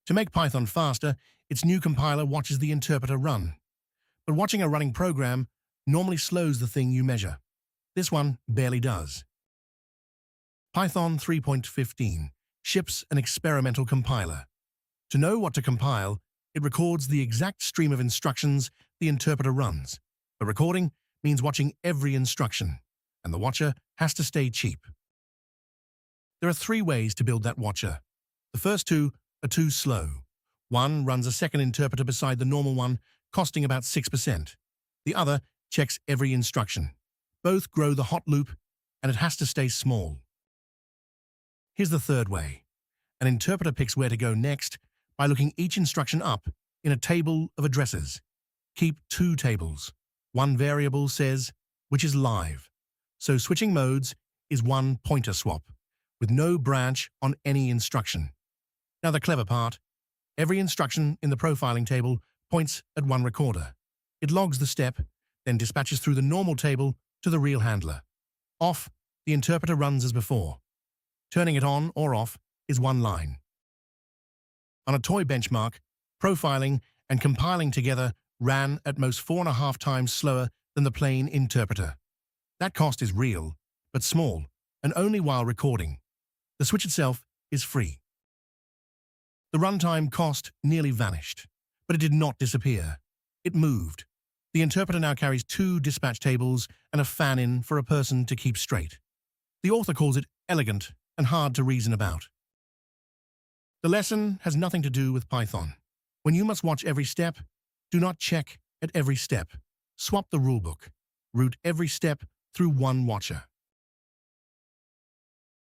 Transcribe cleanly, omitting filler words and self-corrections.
To make Python faster, its new compiler watches the interpreter run. But watching a running program normally slows the thing you measure. This one barely does. Python 3.15 ships an experimental compiler. To know what to compile, it records the exact stream of instructions the interpreter runs. The recording means watching every instruction, and the watcher has to stay cheap. There are 3 ways to build that watcher. The first 2 are too slow. One runs a second interpreter beside the normal one, costing about 6%. The other checks every instruction. Both grow the hot loop, and it has to stay small. Here's the third way. An interpreter picks where to go next by looking each instruction up in a table of addresses. Keep 2 tables. One variable says which is live, so switching modes is one pointer swap, with no branch on any instruction. Now the clever part, every instruction in the profiling table points at one recorder. It logs the step, then dispatches through the normal table to the real handler. Off, the interpreter runs as before. Turning it on or off is one line. On a toy benchmark, profiling and compiling together ran at most 4.5 times slower than the plain interpreter. That cost is real, but small, and only while recording. The switch itself is free. The runtime cost nearly vanished, but it did not disappear. It moved. The interpreter now carries 2 dispatch tables and a fan-in for a person to keep straight. The author calls it elegant and hard to reason about. The lesson has nothing to do with Python. When you must watch every step, do not check at every step. Swap the rulebook. Route every step through one watcher.